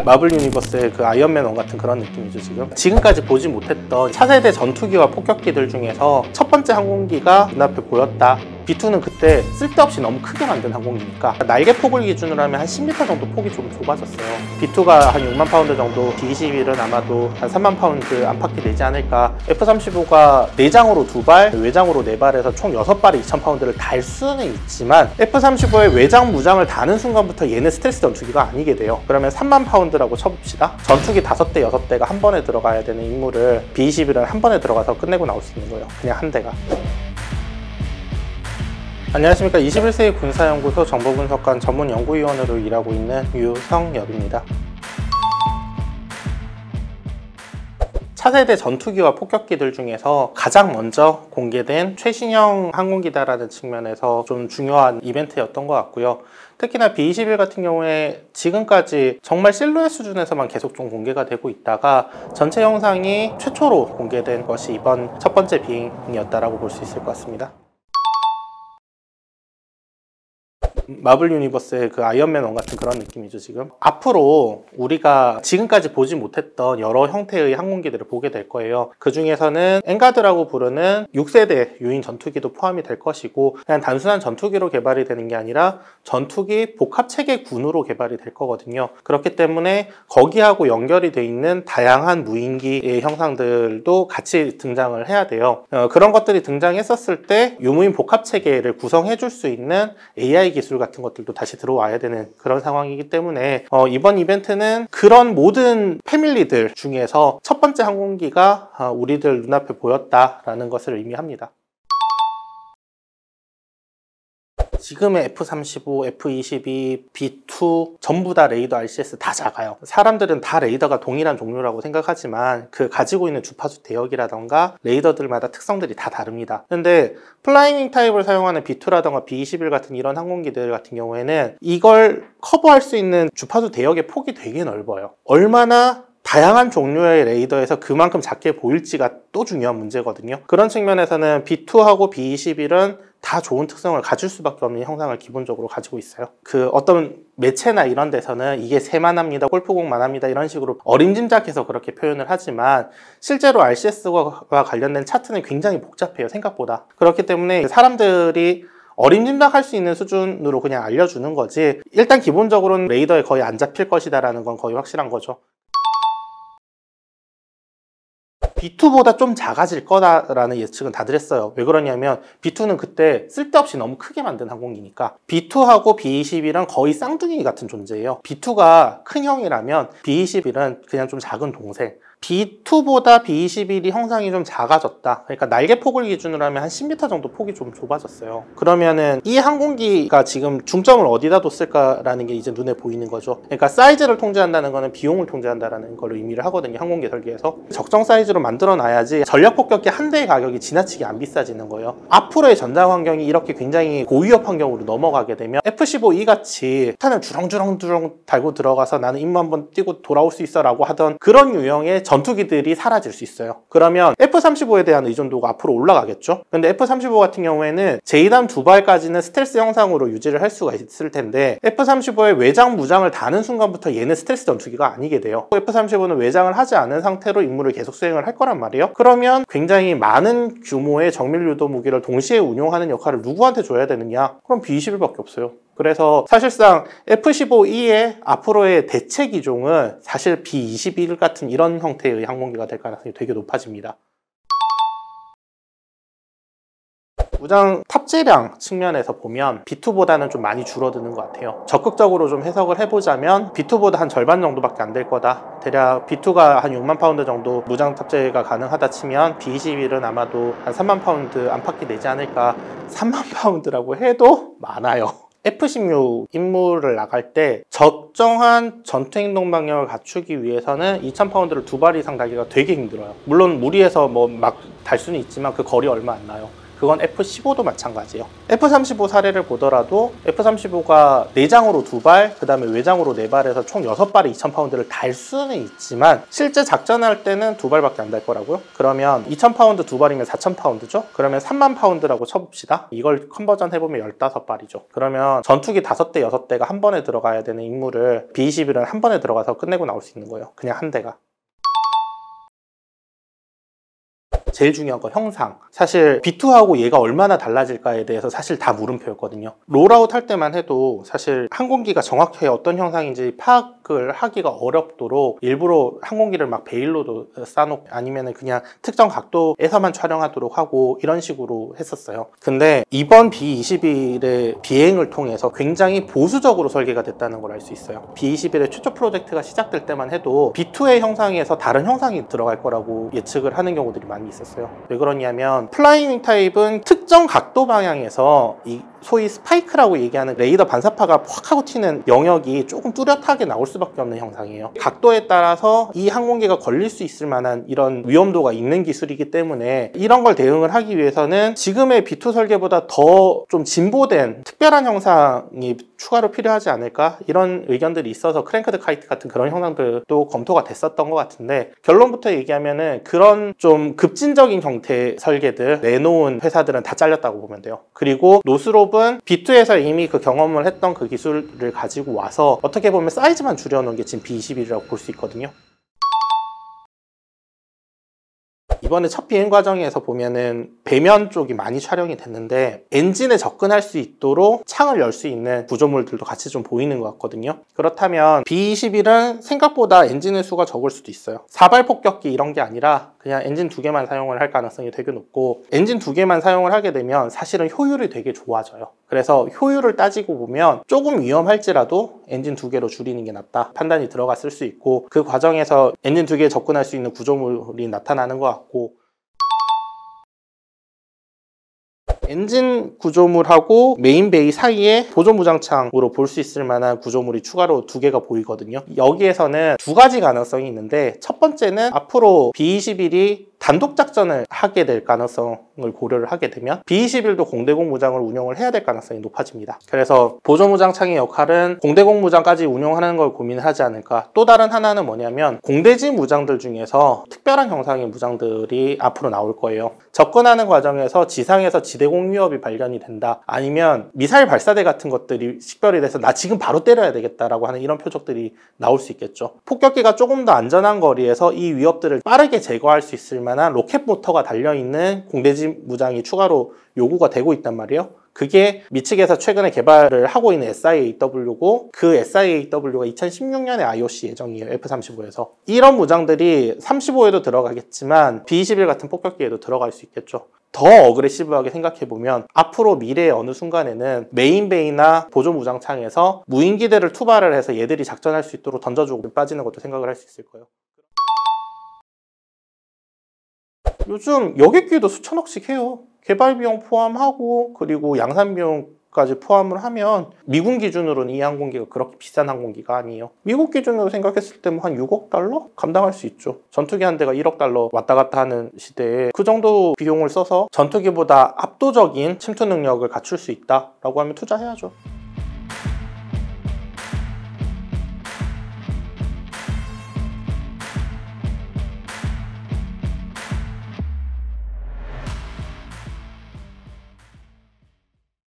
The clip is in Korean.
마블 유니버스의 그 아이언맨 1 같은 그런 느낌이죠. 지금까지 보지 못했던 차세대 전투기와 폭격기들 중에서 첫 번째 항공기가 눈앞에 보였다. B2는 그때 쓸데없이 너무 크게 만든 항공기니까 날개 폭을 기준으로 하면 한 10m 정도 폭이 좀 좁아졌어요. B2가 한 6만 파운드 정도, B-21은 아마도 한 3만 파운드 안팎이 되지 않을까. F-35가 내장으로 2발, 외장으로 4발에서 총 6발에 2,000 파운드를 달 수는 있지만 F-35의 외장 무장을 다는 순간부터 얘는 스텔스 전투기가 아니게 돼요. 그러면 3만 파운드라고 쳐봅시다. 전투기 5대, 6대가 한 번에 들어가야 되는 임무를 B-21은 한 번에 들어가서 끝내고 나올 수 있는 거예요. 그냥 한 대가. 안녕하십니까. 21세기 군사연구소 정보분석관 전문연구위원으로 일하고 있는 유성엽입니다. 차세대 전투기와 폭격기들 중에서 가장 먼저 공개된 최신형 항공기다라는 측면에서 좀 중요한 이벤트였던 것 같고요. 특히나 B-21 같은 경우에 지금까지 정말 실루엣 수준에서만 계속 좀 공개가 되고 있다가 전체 영상이 최초로 공개된 것이 이번 첫 번째 비행이었다라고 볼 수 있을 것 같습니다. 마블 유니버스의 그 아이언맨 1 같은 그런 느낌이죠. 앞으로 우리가 지금까지 보지 못했던 여러 형태의 항공기들을 보게 될 거예요. 그 중에서는 엔가드라고 부르는 6세대 유인 전투기도 포함이 될 것이고, 그냥 단순한 전투기로 개발이 되는 게 아니라 전투기 복합체계군으로 개발이 될 거거든요. 그렇기 때문에 거기하고 연결이 돼 있는 다양한 무인기의 형상들도 같이 등장을 해야 돼요. 그런 것들이 등장했었을 때 유무인 복합체계를 구성해 줄 수 있는 AI 기술 같은 것들도 다시 들어와야 되는 그런 상황이기 때문에 이번 이벤트는 그런 모든 패밀리들 중에서 첫 번째 항공기가 우리들 눈앞에 보였다라는 것을 의미합니다. 지금의 F-35, F-22, B2 전부 다 레이더 RCS 다 작아요. 사람들은 다 레이더가 동일한 종류라고 생각하지만 그 가지고 있는 주파수 대역이라던가 레이더들마다 특성들이 다 다릅니다. 근데 플라잉 타입을 사용하는 B2라던가 B-21 같은 이런 항공기들 같은 경우에는 이걸 커버할 수 있는 주파수 대역의 폭이 되게 넓어요. 얼마나 다양한 종류의 레이더에서 그만큼 작게 보일지가 또 중요한 문제거든요. 그런 측면에서는 B2하고 B-21은 다 좋은 특성을 가질 수밖에 없는 형상을 기본적으로 가지고 있어요. 그 어떤 매체나 이런 데서는 이게 새만합니다, 골프공만합니다 이런 식으로 어림짐작해서 그렇게 표현을 하지만 실제로 RCS와 관련된 차트는 굉장히 복잡해요, 생각보다. 그렇기 때문에 사람들이 어림짐작할 수 있는 수준으로 그냥 알려주는 거지, 일단 기본적으로는 레이더에 거의 안 잡힐 것이다라는 건 거의 확실한 거죠. B2보다 좀 작아질 거다라는 예측은 다들 했어요. 왜 그러냐면 B2는 그때 쓸데없이 너무 크게 만든 항공기니까. B2하고 B-21은 거의 쌍둥이 같은 존재예요. B2가 큰 형이라면 B-21은 그냥 좀 작은 동생. B2보다 B-21이 형상이 좀 작아졌다. 그러니까 날개 폭을 기준으로 하면 한 10m 정도 폭이 좀 좁아졌어요. 그러면은 이 항공기가 지금 중점을 어디다 뒀을까라는 게 이제 눈에 보이는 거죠. 그러니까 사이즈를 통제한다는 거는 비용을 통제한다는 걸 의미를 하거든요, 항공기 설계에서. 적정 사이즈로 만들어 놔야지 전략 폭격기 한 대의 가격이 지나치게 안 비싸지는 거예요. 앞으로의 전장 환경이 이렇게 굉장히 고위협 환경으로 넘어가게 되면 F-15E 같이 탄을 주렁주렁 달고 들어가서 나는 임무 한번 뛰고 돌아올 수 있어 라고 하던 그런 유형의 전투기들이 사라질 수 있어요. 그러면 F-35에 대한 의존도가 앞으로 올라가겠죠. 근데 F-35 같은 경우에는 제이담 2발까지는 스텔스 형상으로 유지를 할 수가 있을 텐데 F-35의 외장 무장을 다는 순간부터 얘는 스텔스 전투기가 아니게 돼요. F-35는 외장을 하지 않은 상태로 임무를 계속 수행을 할 거란 말이에요. 그러면 굉장히 많은 규모의 정밀 유도 무기를 동시에 운용하는 역할을 누구한테 줘야 되느냐? 그럼 B-21밖에 없어요. 그래서 사실상 F-15E의 앞으로의 대체 기종은 사실 B-21 같은 이런 형태의 항공기가 될 가능성이 되게 높아집니다. 무장 탑재량 측면에서 보면 B2보다는 좀 많이 줄어드는 것 같아요. 적극적으로 좀 해석을 해보자면 B2보다 한 절반 정도밖에 안 될 거다. 대략 B2가 한 6만 파운드 정도 무장 탑재가 가능하다 치면 B-21은 아마도 한 3만 파운드 안팎이 되지 않을까. 3만 파운드라고 해도 많아요. F-16 임무를 나갈 때 적정한 전투행동 방향을 갖추기 위해서는 2000파운드를 2발 이상 달기가 되게 힘들어요. 물론 무리해서 뭐 막 달 수는 있지만 그 거리 얼마 안 나요. 그건 F-15도 마찬가지예요. F-35 사례를 보더라도 F-35가 내장으로 2발, 그 다음에 외장으로 4발에서 총 6발의 2000파운드를 달 수는 있지만 실제 작전할 때는 2발밖에 안 달 거라고요? 그러면 2000파운드 2발이면 4000파운드죠? 그러면 3만 파운드라고 쳐봅시다. 이걸 컨버전 해보면 15발이죠. 그러면 전투기 5대, 6대가 한 번에 들어가야 되는 임무를 B-21은 한 번에 들어가서 끝내고 나올 수 있는 거예요. 그냥 한 대가. 제일 중요한 건 형상. 사실 B2하고 얘가 얼마나 달라질까에 대해서 사실 다 물음표였거든요. 롤아웃 할 때만 해도 사실 항공기가 정확히 어떤 형상인지 파악을 하기가 어렵도록 일부러 항공기를 막 베일로도 쌓아놓고 아니면 그냥 특정 각도에서만 촬영하도록 하고 이런 식으로 했었어요. 근데 이번 B-21의 비행을 통해서 굉장히 보수적으로 설계가 됐다는 걸 알 수 있어요. B-21의 최초 프로젝트가 시작될 때만 해도 B2의 형상에서 다른 형상이 들어갈 거라고 예측을 하는 경우들이 많이 있었어요. 왜 그러냐면 플라잉 타입은 특정 각도 방향에서 이 소위 스파이크라고 얘기하는 레이더 반사파가 확 하고 튀는 영역이 조금 뚜렷하게 나올 수밖에 없는 형상이에요. 각도에 따라서 이 항공기가 걸릴 수 있을 만한 이런 위험도가 있는 기술이기 때문에 이런 걸 대응을 하기 위해서는 지금의 B2 설계보다 더 좀 진보된 특별한 형상이 추가로 필요하지 않을까? 이런 의견들이 있어서 크랭크드 카이트 같은 그런 형상들도 검토가 됐었던 것 같은데 결론부터 얘기하면은 그런 좀 급진적인 형태의 설계들 내놓은 회사들은 다 잘렸다고 보면 돼요. 그리고 노스롭은 B2에서 이미 그 경험을 했던 그 기술을 가지고 와서 어떻게 보면 사이즈만 줄여놓은 게 지금 B-21이라고 볼 수 있거든요. 이번에 첫 비행 과정에서 보면은 배면 쪽이 많이 촬영이 됐는데 엔진에 접근할 수 있도록 창을 열 수 있는 구조물들도 같이 좀 보이는 것 같거든요. 그렇다면 B-21은 생각보다 엔진의 수가 적을 수도 있어요. 4발 폭격기 이런 게 아니라 그냥 엔진 2개만 사용을 할 가능성이 되게 높고 엔진 2개만 사용을 하게 되면 사실은 효율이 되게 좋아져요. 그래서 효율을 따지고 보면 조금 위험할지라도 엔진 2개로 줄이는 게 낫다 판단이 들어갔을 수 있고 그 과정에서 엔진 2개에 접근할 수 있는 구조물이 나타나는 것 같고 엔진 구조물하고 메인 베이 사이에 보조 무장창으로 볼 수 있을 만한 구조물이 추가로 2개가 보이거든요. 여기에서는 2가지 가능성이 있는데 첫 번째는 앞으로 B-21이 단독 작전을 하게 될 가능성을 고려를 하게 되면 B-21도 공대공 무장을 운영을 해야 될 가능성이 높아집니다. 그래서 보조 무장창의 역할은 공대공 무장까지 운영하는 걸 고민을 하지 않을까. 또 다른 하나는 뭐냐면 공대지 무장들 중에서 특별한 형상의 무장들이 앞으로 나올 거예요. 접근하는 과정에서 지상에서 지대공 위협이 발견이 된다. 아니면 미사일 발사대 같은 것들이 식별이 돼서 나 지금 바로 때려야 되겠다라고 하는 이런 표적들이 나올 수 있겠죠. 폭격기가 조금 더 안전한 거리에서 이 위협들을 빠르게 제거할 수 있을 만한 로켓 모터가 달려있는 공대지 무장이 추가로 요구가 되고 있단 말이에요. 그게 미측에서 최근에 개발을 하고 있는 SIAW고 그 SIAW가 2016년에 IOC 예정이에요. F-35에서. 이런 무장들이 35에도 들어가겠지만 B-21 같은 폭격기에도 들어갈 수 있겠죠. 더 어그레시브하게 생각해보면 앞으로 미래의 어느 순간에는 메인베이나 보조 무장창에서 무인기들을 투발을 해서 얘들이 작전할 수 있도록 던져주고 빠지는 것도 생각을 할 수 있을 거예요. 요즘 여객기도 수천억씩 해요. 개발 비용 포함하고 그리고 양산 비용까지 포함을 하면 미군 기준으로는 이 항공기가 그렇게 비싼 항공기가 아니에요. 미국 기준으로 생각했을 때 한 6억 달러? 감당할 수 있죠. 전투기 한 대가 1억 달러 왔다 갔다 하는 시대에 그 정도 비용을 써서 전투기보다 압도적인 침투 능력을 갖출 수 있다라고 하면 투자해야죠.